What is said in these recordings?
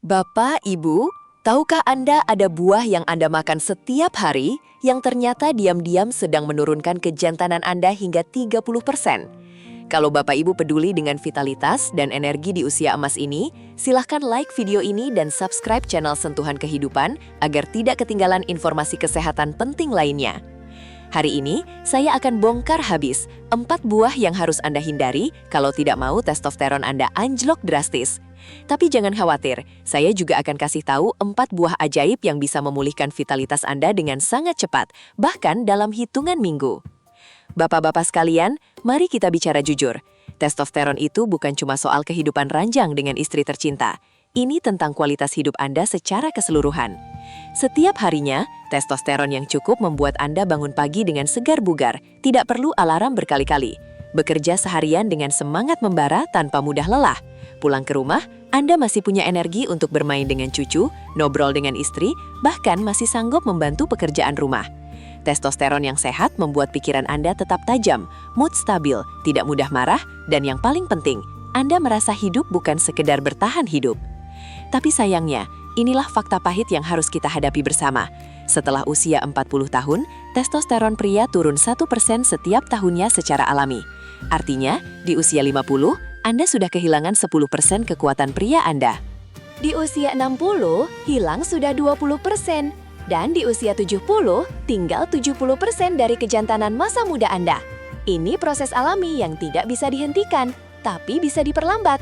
Bapak, Ibu, tahukah Anda ada buah yang Anda makan setiap hari yang ternyata diam-diam sedang menurunkan kejantanan Anda hingga 30%? Kalau Bapak Ibu peduli dengan vitalitas dan energi di usia emas ini, silahkan like video ini dan subscribe channel Sentuhan Kehidupan agar tidak ketinggalan informasi kesehatan penting lainnya. Hari ini, saya akan bongkar habis 4 buah yang harus Anda hindari kalau tidak mau testosteron Anda anjlok drastis. Tapi jangan khawatir, saya juga akan kasih tahu 4 buah ajaib yang bisa memulihkan vitalitas Anda dengan sangat cepat, bahkan dalam hitungan minggu. Bapak-bapak sekalian, mari kita bicara jujur. Testosteron itu bukan cuma soal kehidupan ranjang dengan istri tercinta. Ini tentang kualitas hidup Anda secara keseluruhan. Setiap harinya, testosteron yang cukup membuat Anda bangun pagi dengan segar bugar, tidak perlu alarm berkali-kali. Bekerja seharian dengan semangat membara tanpa mudah lelah. Pulang ke rumah, Anda masih punya energi untuk bermain dengan cucu, ngobrol dengan istri, bahkan masih sanggup membantu pekerjaan rumah. Testosteron yang sehat membuat pikiran Anda tetap tajam, mood stabil, tidak mudah marah, dan yang paling penting, Anda merasa hidup bukan sekedar bertahan hidup. Tapi sayangnya, inilah fakta pahit yang harus kita hadapi bersama. Setelah usia 40 tahun, testosteron pria turun 1% setiap tahunnya secara alami. Artinya, di usia 50, Anda sudah kehilangan 10% kekuatan pria Anda. Di usia 60, hilang sudah 20%. Dan di usia 70, tinggal 70% dari kejantanan masa muda Anda. Ini proses alami yang tidak bisa dihentikan, tapi bisa diperlambat.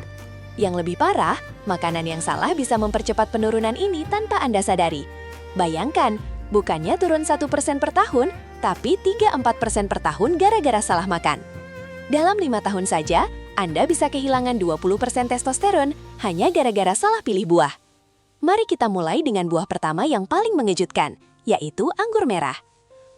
Yang lebih parah, makanan yang salah bisa mempercepat penurunan ini tanpa Anda sadari. Bayangkan, bukannya turun 1% per tahun, tapi 3-4% per tahun gara-gara salah makan. Dalam 5 tahun saja, Anda bisa kehilangan 20% testosteron hanya gara-gara salah pilih buah. Mari kita mulai dengan buah pertama yang paling mengejutkan, yaitu anggur merah.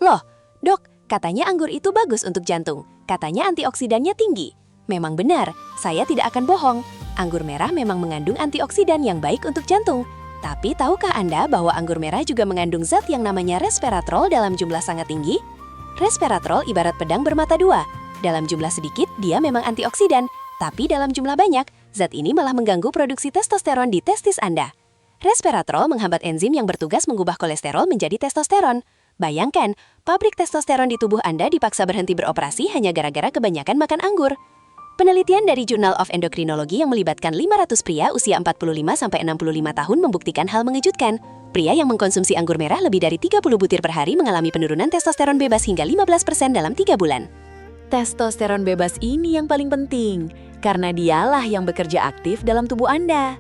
Loh, dok, katanya anggur itu bagus untuk jantung, katanya antioksidannya tinggi. Memang benar, saya tidak akan bohong. Anggur merah memang mengandung antioksidan yang baik untuk jantung. Tapi tahukah Anda bahwa anggur merah juga mengandung zat yang namanya resveratrol dalam jumlah sangat tinggi? Resveratrol ibarat pedang bermata dua. Dalam jumlah sedikit, dia memang antioksidan. Tapi dalam jumlah banyak, zat ini malah mengganggu produksi testosteron di testis Anda. Resveratrol menghambat enzim yang bertugas mengubah kolesterol menjadi testosteron. Bayangkan, pabrik testosteron di tubuh Anda dipaksa berhenti beroperasi hanya gara-gara kebanyakan makan anggur. Penelitian dari Journal of Endocrinology yang melibatkan 500 pria usia 45-65 tahun membuktikan hal mengejutkan. Pria yang mengkonsumsi anggur merah lebih dari 30 butir per hari mengalami penurunan testosteron bebas hingga 15% dalam 3 bulan. Testosteron bebas ini yang paling penting, karena dialah yang bekerja aktif dalam tubuh Anda.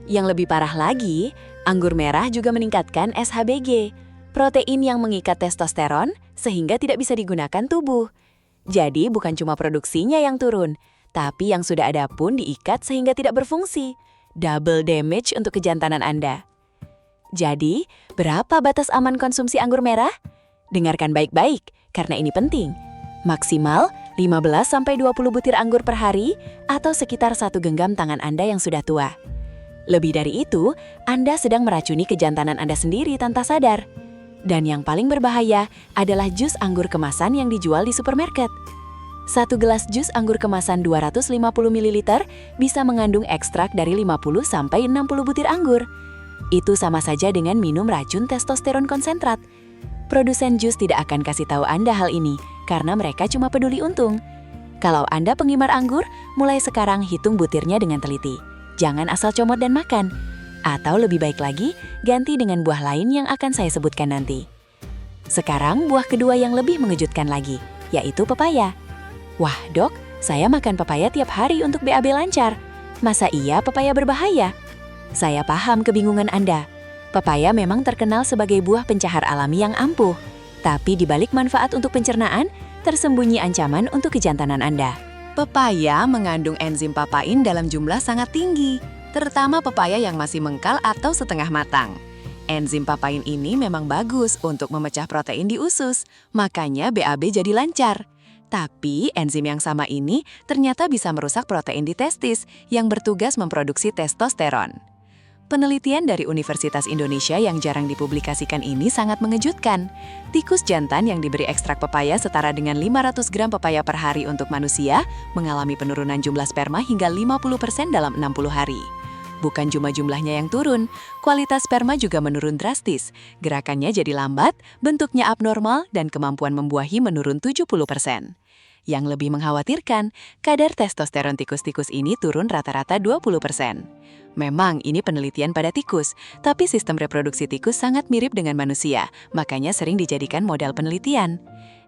Yang lebih parah lagi, anggur merah juga meningkatkan SHBG, protein yang mengikat testosteron sehingga tidak bisa digunakan tubuh. Jadi bukan cuma produksinya yang turun, tapi yang sudah ada pun diikat sehingga tidak berfungsi. Double damage untuk kejantanan Anda. Jadi, berapa batas aman konsumsi anggur merah? Dengarkan baik-baik, karena ini penting. Maksimal 15-20 butir anggur per hari atau sekitar 1 genggam tangan Anda yang sudah tua. Lebih dari itu, Anda sedang meracuni kejantanan Anda sendiri tanpa sadar. Dan yang paling berbahaya adalah jus anggur kemasan yang dijual di supermarket. 1 gelas jus anggur kemasan 250 ml bisa mengandung ekstrak dari 50-60 butir anggur. Itu sama saja dengan minum racun testosteron konsentrat. Produsen jus tidak akan kasih tahu Anda hal ini, karena mereka cuma peduli untung. Kalau Anda penggemar anggur, mulai sekarang hitung butirnya dengan teliti. Jangan asal comot dan makan. Atau lebih baik lagi, ganti dengan buah lain yang akan saya sebutkan nanti. Sekarang buah kedua yang lebih mengejutkan lagi, yaitu pepaya. Wah dok, saya makan pepaya tiap hari untuk BAB lancar. Masa iya pepaya berbahaya? Saya paham kebingungan Anda. Pepaya memang terkenal sebagai buah pencahar alami yang ampuh. Tapi di balik manfaat untuk pencernaan, tersembunyi ancaman untuk kejantanan Anda. Pepaya mengandung enzim papain dalam jumlah sangat tinggi, terutama pepaya yang masih mengkal atau setengah matang. Enzim papain ini memang bagus untuk memecah protein di usus, makanya BAB jadi lancar. Tapi enzim yang sama ini ternyata bisa merusak protein di testis yang bertugas memproduksi testosteron. Penelitian dari Universitas Indonesia yang jarang dipublikasikan ini sangat mengejutkan. Tikus jantan yang diberi ekstrak pepaya setara dengan 500 gram pepaya per hari untuk manusia mengalami penurunan jumlah sperma hingga 50% dalam 60 hari. bukan cuma jumlahnya yang turun, kualitas sperma juga menurun drastis. Gerakannya jadi lambat, bentuknya abnormal, dan kemampuan membuahi menurun 70%. Yang lebih mengkhawatirkan, kadar testosteron tikus-tikus ini turun rata-rata 20%. Memang ini penelitian pada tikus, tapi sistem reproduksi tikus sangat mirip dengan manusia, makanya sering dijadikan modal penelitian.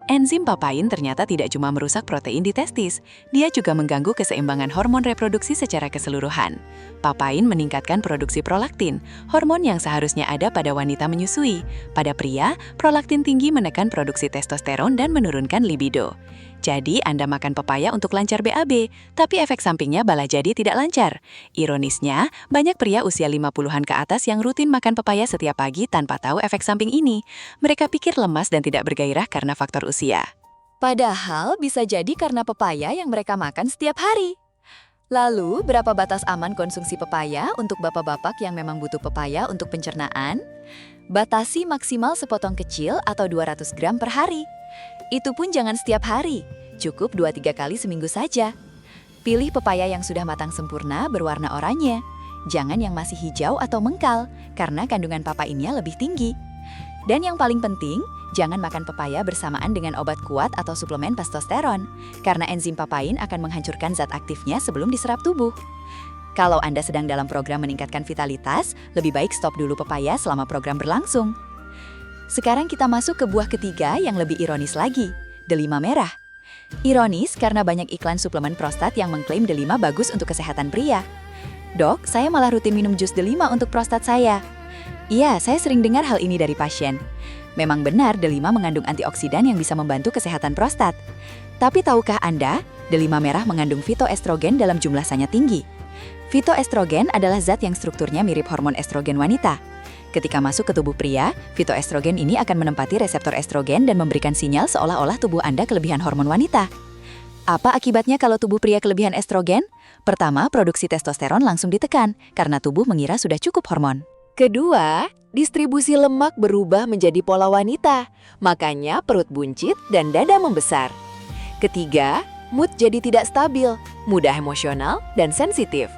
Enzim papain ternyata tidak cuma merusak protein di testis, dia juga mengganggu keseimbangan hormon reproduksi secara keseluruhan. Papain meningkatkan produksi prolaktin, hormon yang seharusnya ada pada wanita menyusui. Pada pria, prolaktin tinggi menekan produksi testosteron dan menurunkan libido. Jadi, Anda makan pepaya untuk lancar BAB, tapi efek sampingnya malah jadi tidak lancar. Ironisnya, banyak pria usia 50-an ke atas yang rutin makan pepaya setiap pagi tanpa tahu efek samping ini. Mereka pikir lemas dan tidak bergairah karena faktor usia. Padahal bisa jadi karena pepaya yang mereka makan setiap hari. Lalu, berapa batas aman konsumsi pepaya untuk bapak-bapak yang memang butuh pepaya untuk pencernaan? Batasi maksimal sepotong kecil atau 200 gram per hari. Itu pun jangan setiap hari, cukup 2-3 kali seminggu saja. Pilih pepaya yang sudah matang sempurna berwarna oranye. Jangan yang masih hijau atau mengkal, karena kandungan papainnya lebih tinggi. Dan yang paling penting, jangan makan pepaya bersamaan dengan obat kuat atau suplemen testosteron, karena enzim papain akan menghancurkan zat aktifnya sebelum diserap tubuh. Kalau Anda sedang dalam program meningkatkan vitalitas, lebih baik stop dulu pepaya selama program berlangsung. Sekarang kita masuk ke buah ketiga yang lebih ironis lagi, delima merah. Ironis karena banyak iklan suplemen prostat yang mengklaim delima bagus untuk kesehatan pria. Dok, saya malah rutin minum jus delima untuk prostat saya. Iya, saya sering dengar hal ini dari pasien. Memang benar delima mengandung antioksidan yang bisa membantu kesehatan prostat. Tapi tahukah Anda, delima merah mengandung fitoestrogen dalam jumlah sangat tinggi. Fitoestrogen adalah zat yang strukturnya mirip hormon estrogen wanita. Ketika masuk ke tubuh pria, fitoestrogen ini akan menempati reseptor estrogen dan memberikan sinyal seolah-olah tubuh Anda kelebihan hormon wanita. Apa akibatnya kalau tubuh pria kelebihan estrogen? Pertama, produksi testosteron langsung ditekan, karena tubuh mengira sudah cukup hormon. Kedua, distribusi lemak berubah menjadi pola wanita, makanya perut buncit dan dada membesar. Ketiga, mood jadi tidak stabil, mudah emosional dan sensitif.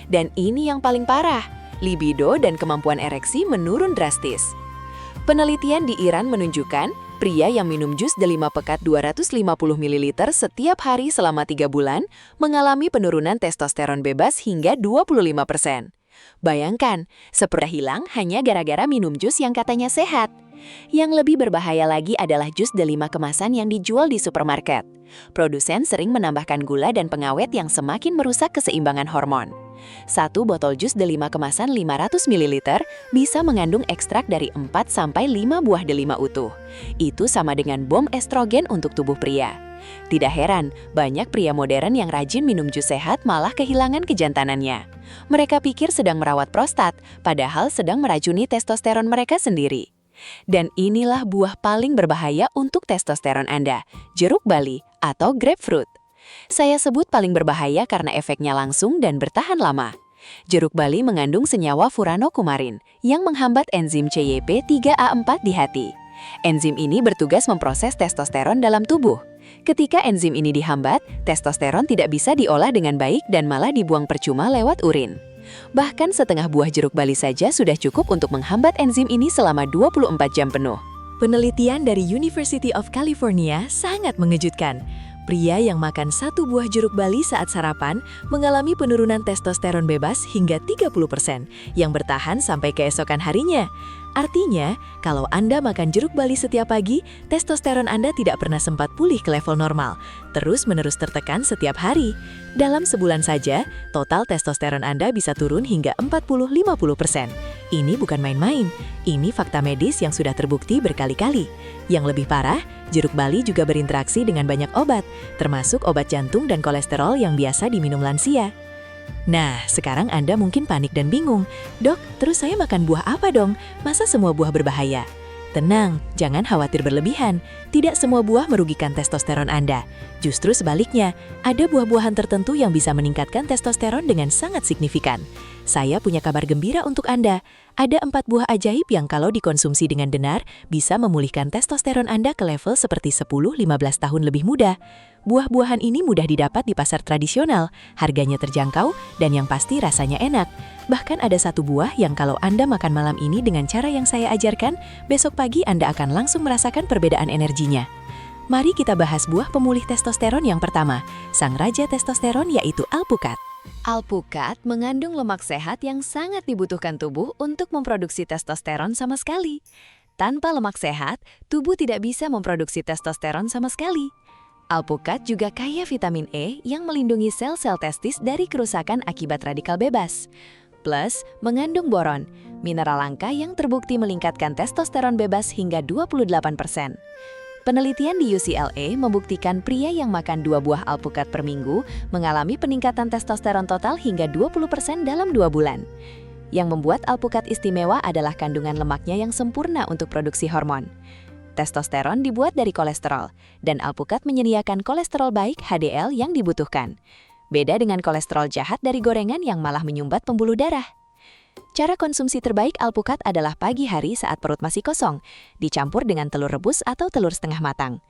Dan ini yang paling parah, libido dan kemampuan ereksi menurun drastis. Penelitian di Iran menunjukkan, pria yang minum jus delima pekat 250 ml setiap hari selama 3 bulan mengalami penurunan testosteron bebas hingga 25%. Bayangkan, seperti hilang hanya gara-gara minum jus yang katanya sehat. Yang lebih berbahaya lagi adalah jus delima kemasan yang dijual di supermarket. Produsen sering menambahkan gula dan pengawet yang semakin merusak keseimbangan hormon. Satu botol jus delima kemasan 500 ml bisa mengandung ekstrak dari 4-5 buah delima utuh. Itu sama dengan bom estrogen untuk tubuh pria. Tidak heran, banyak pria modern yang rajin minum jus sehat malah kehilangan kejantanannya. Mereka pikir sedang merawat prostat, padahal sedang meracuni testosteron mereka sendiri. Dan inilah buah paling berbahaya untuk testosteron Anda, jeruk bali atau grapefruit. Saya sebut paling berbahaya karena efeknya langsung dan bertahan lama. Jeruk bali mengandung senyawa furanokumarin yang menghambat enzim CYP3A4 di hati. Enzim ini bertugas memproses testosteron dalam tubuh. Ketika enzim ini dihambat, testosteron tidak bisa diolah dengan baik dan malah dibuang percuma lewat urin. Bahkan setengah buah jeruk bali saja sudah cukup untuk menghambat enzim ini selama 24 jam penuh. Penelitian dari University of California sangat mengejutkan. Pria yang makan 1 buah jeruk bali saat sarapan mengalami penurunan testosteron bebas hingga 30% yang bertahan sampai keesokan harinya. Artinya, kalau Anda makan jeruk bali setiap pagi, testosteron Anda tidak pernah sempat pulih ke level normal, terus-menerus tertekan setiap hari. Dalam sebulan saja, total testosteron Anda bisa turun hingga 40-50%. Ini bukan main-main, ini fakta medis yang sudah terbukti berkali-kali. Yang lebih parah, jeruk bali juga berinteraksi dengan banyak obat, termasuk obat jantung dan kolesterol yang biasa diminum lansia. Nah, sekarang Anda mungkin panik dan bingung. Dok, terus saya makan buah apa dong? Masa semua buah berbahaya? Tenang, jangan khawatir berlebihan. Tidak semua buah merugikan testosteron Anda. Justru sebaliknya, ada buah-buahan tertentu yang bisa meningkatkan testosteron dengan sangat signifikan. Saya punya kabar gembira untuk Anda. Ada 4 buah ajaib yang kalau dikonsumsi dengan benar, bisa memulihkan testosteron Anda ke level seperti 10-15 tahun lebih muda. Buah-buahan ini mudah didapat di pasar tradisional, harganya terjangkau, dan yang pasti rasanya enak. Bahkan ada satu buah yang kalau Anda makan malam ini dengan cara yang saya ajarkan, besok pagi Anda akan langsung merasakan perbedaan energinya. Mari kita bahas buah pemulih testosteron yang pertama, sang raja testosteron yaitu alpukat. Alpukat mengandung lemak sehat yang sangat dibutuhkan tubuh untuk memproduksi testosteron sama sekali. Tanpa lemak sehat, tubuh tidak bisa memproduksi testosteron sama sekali. Alpukat juga kaya vitamin E yang melindungi sel-sel testis dari kerusakan akibat radikal bebas. Plus, mengandung boron, mineral langka yang terbukti meningkatkan testosteron bebas hingga 28%. Penelitian di UCLA membuktikan pria yang makan 2 buah alpukat per minggu mengalami peningkatan testosteron total hingga 20% dalam 2 bulan. Yang membuat alpukat istimewa adalah kandungan lemaknya yang sempurna untuk produksi hormon. Testosteron dibuat dari kolesterol, dan alpukat menyediakan kolesterol baik HDL yang dibutuhkan. Beda dengan kolesterol jahat dari gorengan yang malah menyumbat pembuluh darah. Cara konsumsi terbaik alpukat adalah pagi hari saat perut masih kosong, dicampur dengan telur rebus atau telur setengah matang.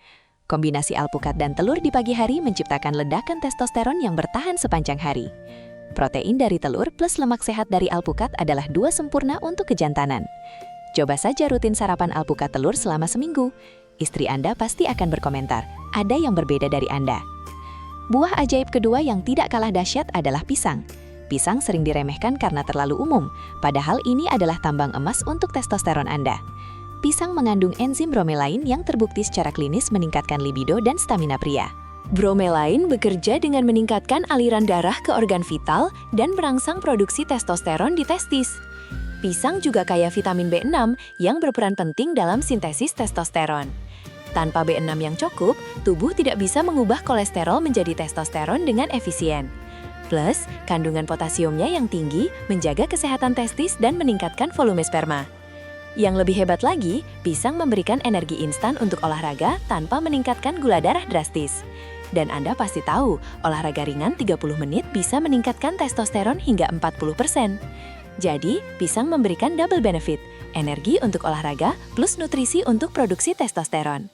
Kombinasi alpukat dan telur di pagi hari menciptakan ledakan testosteron yang bertahan sepanjang hari. Protein dari telur plus lemak sehat dari alpukat adalah 2 sempurna untuk kejantanan. Coba saja rutin sarapan alpukat telur selama seminggu. Istri Anda pasti akan berkomentar, ada yang berbeda dari Anda. Buah ajaib kedua yang tidak kalah dahsyat adalah pisang. Pisang sering diremehkan karena terlalu umum, padahal ini adalah tambang emas untuk testosteron Anda. Pisang mengandung enzim bromelain yang terbukti secara klinis meningkatkan libido dan stamina pria. Bromelain bekerja dengan meningkatkan aliran darah ke organ vital dan merangsang produksi testosteron di testis. Pisang juga kaya vitamin B6 yang berperan penting dalam sintesis testosteron. Tanpa B6 yang cukup, tubuh tidak bisa mengubah kolesterol menjadi testosteron dengan efisien. Plus, kandungan potasiumnya yang tinggi menjaga kesehatan testis dan meningkatkan volume sperma. Yang lebih hebat lagi, pisang memberikan energi instan untuk olahraga tanpa meningkatkan gula darah drastis. Dan Anda pasti tahu, olahraga ringan 30 menit bisa meningkatkan testosteron hingga 40%. Jadi, pisang memberikan double benefit, energi untuk olahraga plus nutrisi untuk produksi testosteron.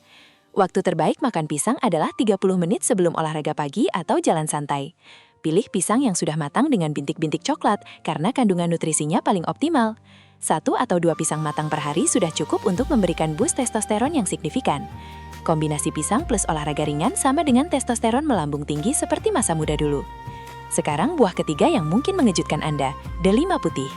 Waktu terbaik makan pisang adalah 30 menit sebelum olahraga pagi atau jalan santai. Pilih pisang yang sudah matang dengan bintik-bintik coklat karena kandungan nutrisinya paling optimal. 1 atau 2 pisang matang per hari sudah cukup untuk memberikan boost testosteron yang signifikan. Kombinasi pisang plus olahraga ringan sama dengan testosteron melambung tinggi seperti masa muda dulu. Sekarang buah ketiga yang mungkin mengejutkan Anda, delima putih.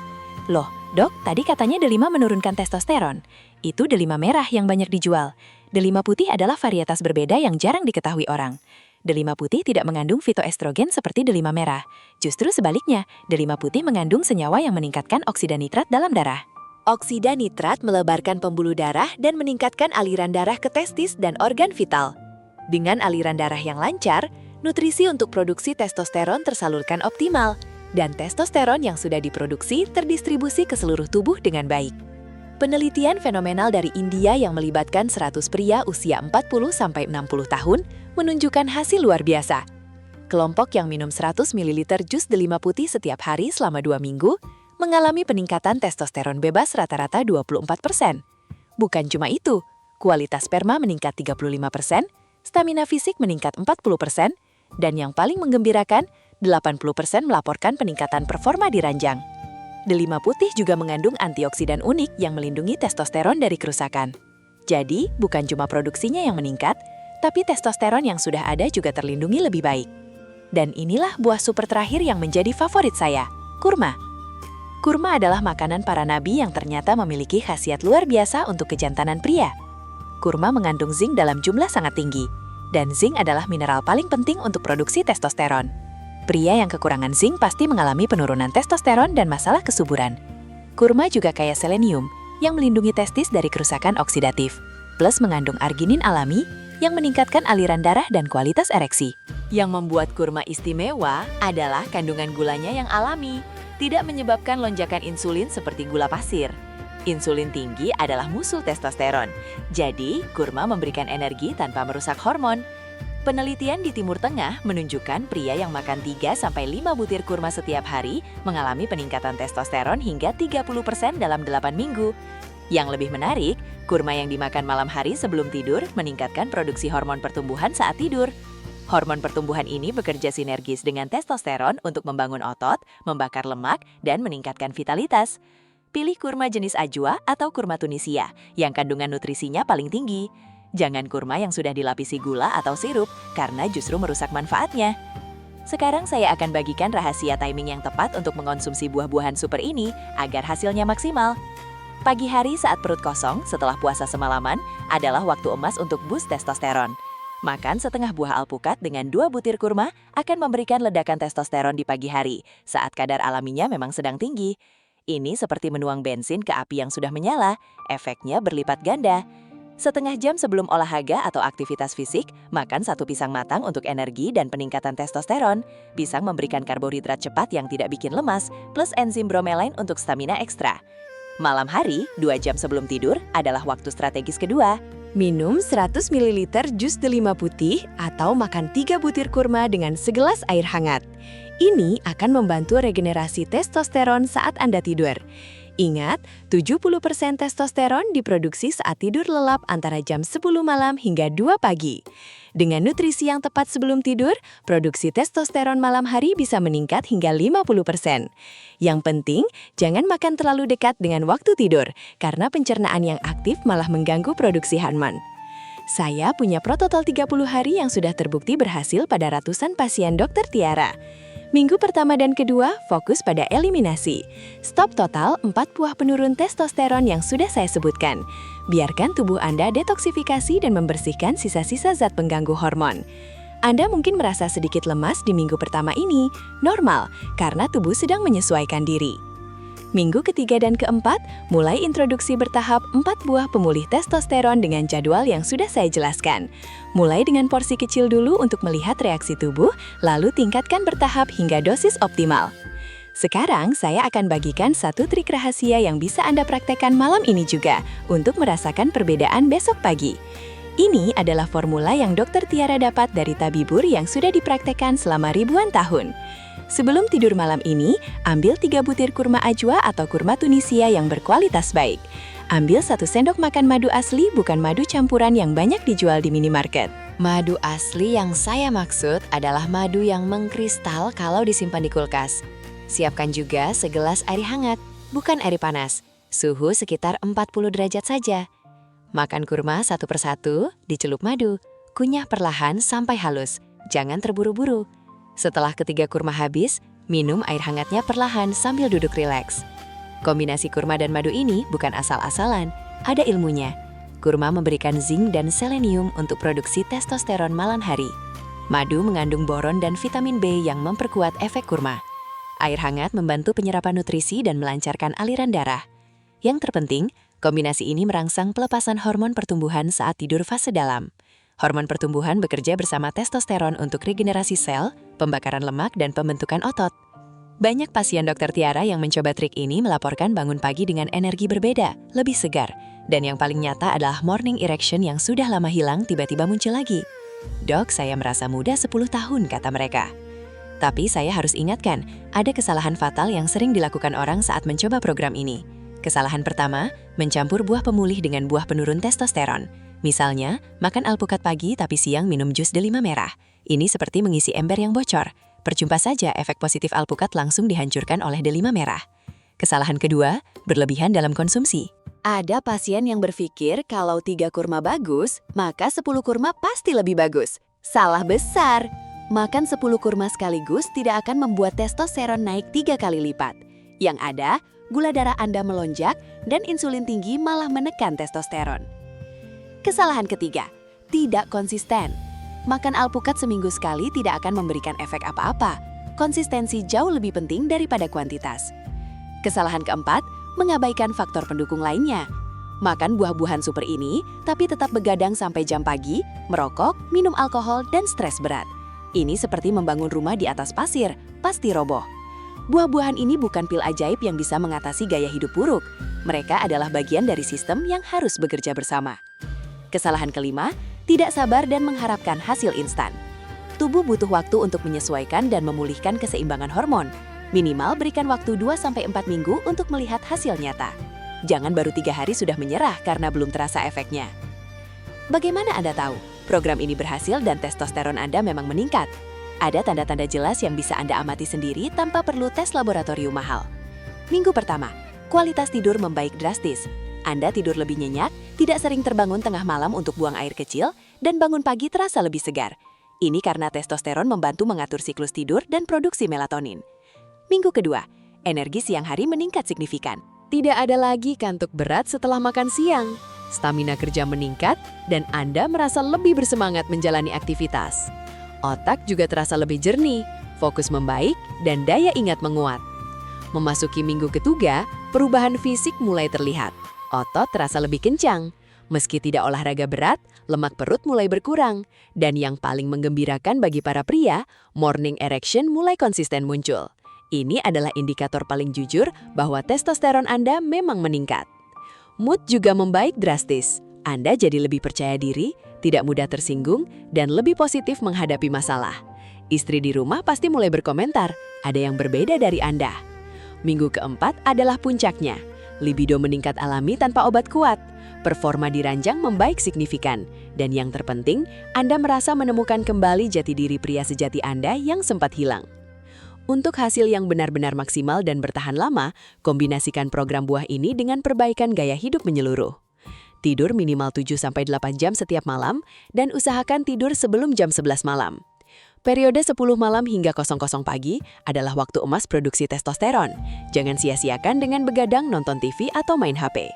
Loh, dok, tadi katanya delima menurunkan testosteron. Itu delima merah yang banyak dijual. Delima putih adalah varietas berbeda yang jarang diketahui orang. Delima putih tidak mengandung fitoestrogen seperti delima merah. Justru sebaliknya, delima putih mengandung senyawa yang meningkatkan oksida nitrat dalam darah. Oksida nitrat melebarkan pembuluh darah dan meningkatkan aliran darah ke testis dan organ vital. Dengan aliran darah yang lancar, nutrisi untuk produksi testosteron tersalurkan optimal, dan testosteron yang sudah diproduksi terdistribusi ke seluruh tubuh dengan baik. Penelitian fenomenal dari India yang melibatkan 100 pria usia 40-60 tahun menunjukkan hasil luar biasa. Kelompok yang minum 100 ml jus delima putih setiap hari selama 2 minggu mengalami peningkatan testosteron bebas rata-rata 24%. Bukan cuma itu, kualitas sperma meningkat 35%, stamina fisik meningkat 40%, dan yang paling menggembirakan, 80% melaporkan peningkatan performa di ranjang. Delima putih juga mengandung antioksidan unik yang melindungi testosteron dari kerusakan. Jadi, bukan cuma produksinya yang meningkat, tapi testosteron yang sudah ada juga terlindungi lebih baik. Dan inilah buah super terakhir yang menjadi favorit saya, kurma. Kurma adalah makanan para nabi yang ternyata memiliki khasiat luar biasa untuk kejantanan pria. Kurma mengandung zinc dalam jumlah sangat tinggi, dan zinc adalah mineral paling penting untuk produksi testosteron. Pria yang kekurangan zinc pasti mengalami penurunan testosteron dan masalah kesuburan. Kurma juga kaya selenium, yang melindungi testis dari kerusakan oksidatif, plus mengandung arginin alami yang meningkatkan aliran darah dan kualitas ereksi. Yang membuat kurma istimewa adalah kandungan gulanya yang alami, tidak menyebabkan lonjakan insulin seperti gula pasir. Insulin tinggi adalah musuh testosteron, jadi kurma memberikan energi tanpa merusak hormon. Penelitian di Timur Tengah menunjukkan pria yang makan 3-5 butir kurma setiap hari mengalami peningkatan testosteron hingga 30% dalam 8 minggu. Yang lebih menarik, kurma yang dimakan malam hari sebelum tidur meningkatkan produksi hormon pertumbuhan saat tidur. Hormon pertumbuhan ini bekerja sinergis dengan testosteron untuk membangun otot, membakar lemak, dan meningkatkan vitalitas. Pilih kurma jenis ajwa atau kurma Tunisia yang kandungan nutrisinya paling tinggi. Jangan kurma yang sudah dilapisi gula atau sirup karena justru merusak manfaatnya. Sekarang saya akan bagikan rahasia timing yang tepat untuk mengonsumsi buah-buahan super ini agar hasilnya maksimal. Pagi hari saat perut kosong setelah puasa semalaman adalah waktu emas untuk boost testosteron. Makan setengah buah alpukat dengan 2 butir kurma akan memberikan ledakan testosteron di pagi hari saat kadar alaminya memang sedang tinggi. Ini seperti menuang bensin ke api yang sudah menyala, efeknya berlipat ganda. Setengah jam sebelum olahraga atau aktivitas fisik, makan 1 pisang matang untuk energi dan peningkatan testosteron. Pisang memberikan karbohidrat cepat yang tidak bikin lemas, plus enzim bromelain untuk stamina ekstra. Malam hari, 2 jam sebelum tidur, adalah waktu strategis kedua. Minum 100 ml jus delima putih atau makan 3 butir kurma dengan segelas air hangat. Ini akan membantu regenerasi testosteron saat Anda tidur. Ingat, 70% testosteron diproduksi saat tidur lelap antara jam 10 malam hingga 2 pagi. Dengan nutrisi yang tepat sebelum tidur, produksi testosteron malam hari bisa meningkat hingga 50%. Yang penting, jangan makan terlalu dekat dengan waktu tidur, karena pencernaan yang aktif malah mengganggu produksi hormon. Saya punya protokol 30 hari yang sudah terbukti berhasil pada ratusan pasien Dr. Tiara. Minggu pertama dan kedua fokus pada eliminasi. Stop total 4 buah penurun testosteron yang sudah saya sebutkan. Biarkan tubuh Anda detoksifikasi dan membersihkan sisa-sisa zat pengganggu hormon. Anda mungkin merasa sedikit lemas di minggu pertama ini, normal, karena tubuh sedang menyesuaikan diri. Minggu ketiga dan keempat, mulai introduksi bertahap 4 buah pemulih testosteron dengan jadwal yang sudah saya jelaskan. Mulai dengan porsi kecil dulu untuk melihat reaksi tubuh, lalu tingkatkan bertahap hingga dosis optimal. Sekarang, saya akan bagikan 1 trik rahasia yang bisa Anda praktekkan malam ini juga, untuk merasakan perbedaan besok pagi. Ini adalah formula yang Dr. Tiara dapat dari tabibur yang sudah dipraktekkan selama ribuan tahun. Sebelum tidur malam ini, ambil 3 butir kurma ajwa atau kurma Tunisia yang berkualitas baik. Ambil 1 sendok makan madu asli, bukan madu campuran yang banyak dijual di minimarket. Madu asli yang saya maksud adalah madu yang mengkristal kalau disimpan di kulkas. Siapkan juga segelas air hangat, bukan air panas. Suhu sekitar 40 derajat saja. Makan kurma satu persatu, dicelup madu. Kunyah perlahan sampai halus. Jangan terburu-buru. Setelah ketiga kurma habis, minum air hangatnya perlahan sambil duduk rileks. Kombinasi kurma dan madu ini bukan asal-asalan, ada ilmunya. Kurma memberikan zinc dan selenium untuk produksi testosteron malam hari. Madu mengandung boron dan vitamin B yang memperkuat efek kurma. Air hangat membantu penyerapan nutrisi dan melancarkan aliran darah. Yang terpenting, kombinasi ini merangsang pelepasan hormon pertumbuhan saat tidur fase dalam. Hormon pertumbuhan bekerja bersama testosteron untuk regenerasi sel, pembakaran lemak, dan pembentukan otot. Banyak pasien Dr. Tiara yang mencoba trik ini melaporkan bangun pagi dengan energi berbeda, lebih segar. Dan yang paling nyata adalah morning erection yang sudah lama hilang tiba-tiba muncul lagi. "Dok, saya merasa muda 10 tahun," kata mereka. Tapi saya harus ingatkan, ada kesalahan fatal yang sering dilakukan orang saat mencoba program ini. Kesalahan pertama, mencampur buah pemulih dengan buah penurun testosteron. Misalnya, makan alpukat pagi tapi siang minum jus delima merah. Ini seperti mengisi ember yang bocor. Percuma saja efek positif alpukat langsung dihancurkan oleh delima merah. Kesalahan kedua, berlebihan dalam konsumsi. Ada pasien yang berpikir kalau 3 kurma bagus, maka 10 kurma pasti lebih bagus. Salah besar. Makan 10 kurma sekaligus tidak akan membuat testosteron naik 3 kali lipat. Yang ada, gula darah Anda melonjak dan insulin tinggi malah menekan testosteron. Kesalahan ketiga, tidak konsisten. Makan alpukat seminggu sekali tidak akan memberikan efek apa-apa. Konsistensi jauh lebih penting daripada kuantitas. Kesalahan keempat, mengabaikan faktor pendukung lainnya. Makan buah-buahan super ini, tapi tetap begadang sampai jam pagi, merokok, minum alkohol, dan stres berat. Ini seperti membangun rumah di atas pasir, pasti roboh. Buah-buahan ini bukan pil ajaib yang bisa mengatasi gaya hidup buruk. Mereka adalah bagian dari sistem yang harus bekerja bersama. Kesalahan kelima, tidak sabar dan mengharapkan hasil instan. Tubuh butuh waktu untuk menyesuaikan dan memulihkan keseimbangan hormon. Minimal berikan waktu 2-4 minggu untuk melihat hasil nyata. Jangan baru 3 hari sudah menyerah karena belum terasa efeknya. Bagaimana Anda tahu program ini berhasil dan testosteron Anda memang meningkat? Ada tanda-tanda jelas yang bisa Anda amati sendiri tanpa perlu tes laboratorium mahal. Minggu pertama, kualitas tidur membaik drastis. Anda tidur lebih nyenyak, tidak sering terbangun tengah malam untuk buang air kecil, dan bangun pagi terasa lebih segar. Ini karena testosteron membantu mengatur siklus tidur dan produksi melatonin. Minggu kedua, energi siang hari meningkat signifikan. Tidak ada lagi kantuk berat setelah makan siang. Stamina kerja meningkat, dan Anda merasa lebih bersemangat menjalani aktivitas. Otak juga terasa lebih jernih, fokus membaik, dan daya ingat menguat. Memasuki minggu ketiga, perubahan fisik mulai terlihat. Otot terasa lebih kencang. Meski tidak olahraga berat, lemak perut mulai berkurang. Dan yang paling menggembirakan bagi para pria, morning erection mulai konsisten muncul. Ini adalah indikator paling jujur bahwa testosteron Anda memang meningkat. Mood juga membaik drastis. Anda jadi lebih percaya diri, tidak mudah tersinggung, dan lebih positif menghadapi masalah. Istri di rumah pasti mulai berkomentar, ada yang berbeda dari Anda. Minggu keempat adalah puncaknya. Libido meningkat alami tanpa obat kuat. Performa di ranjang membaik signifikan. Dan yang terpenting, Anda merasa menemukan kembali jati diri pria sejati Anda yang sempat hilang. Untuk hasil yang benar-benar maksimal dan bertahan lama, kombinasikan program buah ini dengan perbaikan gaya hidup menyeluruh. Tidur minimal 7-8 jam setiap malam, dan usahakan tidur sebelum jam 11 malam. Periode 10 malam hingga 00 pagi adalah waktu emas produksi testosteron. Jangan sia-siakan dengan begadang nonton TV atau main HP.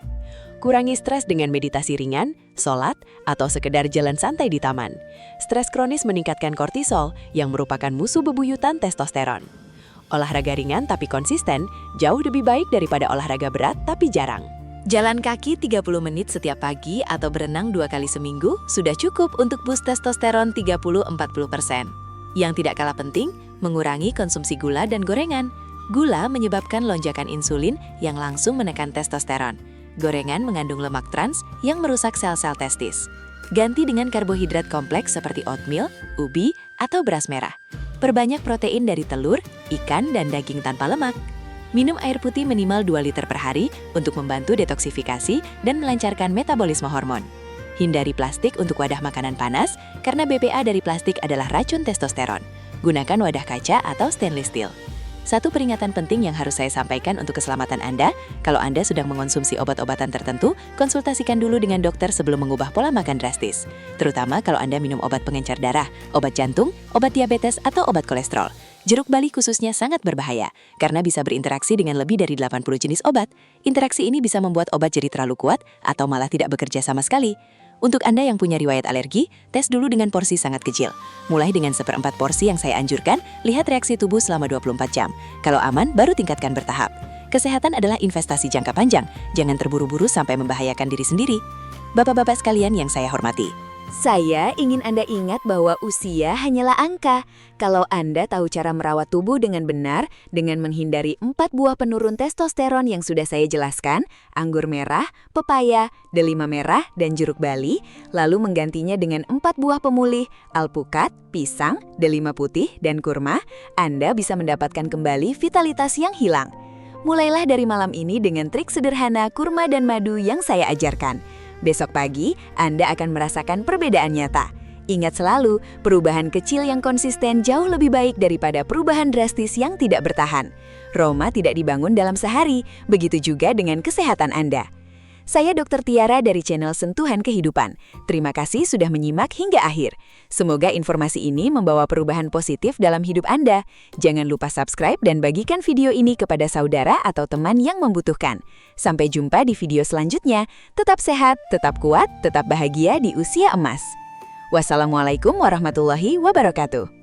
Kurangi stres dengan meditasi ringan, sholat, atau sekedar jalan santai di taman. Stres kronis meningkatkan kortisol yang merupakan musuh bebuyutan testosteron. Olahraga ringan tapi konsisten jauh lebih baik daripada olahraga berat tapi jarang. Jalan kaki 30 menit setiap pagi atau berenang 2 kali seminggu sudah cukup untuk boost testosteron 30-40%. Yang tidak kalah penting, mengurangi konsumsi gula dan gorengan. Gula menyebabkan lonjakan insulin yang langsung menekan testosteron. Gorengan mengandung lemak trans yang merusak sel-sel testis. Ganti dengan karbohidrat kompleks seperti oatmeal, ubi, atau beras merah. Perbanyak protein dari telur, ikan, dan daging tanpa lemak. Minum air putih minimal 2 liter per hari untuk membantu detoksifikasi dan melancarkan metabolisme hormon. Hindari plastik untuk wadah makanan panas karena BPA dari plastik adalah racun testosteron. Gunakan wadah kaca atau stainless steel. Satu peringatan penting yang harus saya sampaikan untuk keselamatan Anda, kalau Anda sedang mengonsumsi obat-obatan tertentu, konsultasikan dulu dengan dokter sebelum mengubah pola makan drastis. Terutama kalau Anda minum obat pengencer darah, obat jantung, obat diabetes, atau obat kolesterol. Jeruk bali khususnya sangat berbahaya, karena bisa berinteraksi dengan lebih dari 80 jenis obat. Interaksi ini bisa membuat obat jadi terlalu kuat, atau malah tidak bekerja sama sekali. Untuk Anda yang punya riwayat alergi, tes dulu dengan porsi sangat kecil. Mulai dengan 1/4 porsi yang saya anjurkan, lihat reaksi tubuh selama 24 jam. Kalau aman, baru tingkatkan bertahap. Kesehatan adalah investasi jangka panjang, jangan terburu-buru sampai membahayakan diri sendiri. Bapak-bapak sekalian yang saya hormati, Saya ingin Anda ingat bahwa usia hanyalah angka. Kalau Anda tahu cara merawat tubuh dengan benar, dengan menghindari 4 buah penurun testosteron yang sudah saya jelaskan, anggur merah, pepaya, delima merah, dan jeruk bali, lalu menggantinya dengan 4 buah pemulih, alpukat, pisang, delima putih, dan kurma, Anda bisa mendapatkan kembali vitalitas yang hilang. Mulailah dari malam ini dengan trik sederhana kurma dan madu yang saya ajarkan. Besok pagi, Anda akan merasakan perbedaan nyata. Ingat selalu, perubahan kecil yang konsisten jauh lebih baik daripada perubahan drastis yang tidak bertahan. Roma tidak dibangun dalam sehari, begitu juga dengan kesehatan Anda. Saya Dr. Tiara dari channel Sentuhan Kehidupan. Terima kasih sudah menyimak hingga akhir. Semoga informasi ini membawa perubahan positif dalam hidup Anda. Jangan lupa subscribe dan bagikan video ini kepada saudara atau teman yang membutuhkan. Sampai jumpa di video selanjutnya. Tetap sehat, tetap kuat, tetap bahagia di usia emas. Wassalamualaikum warahmatullahi wabarakatuh.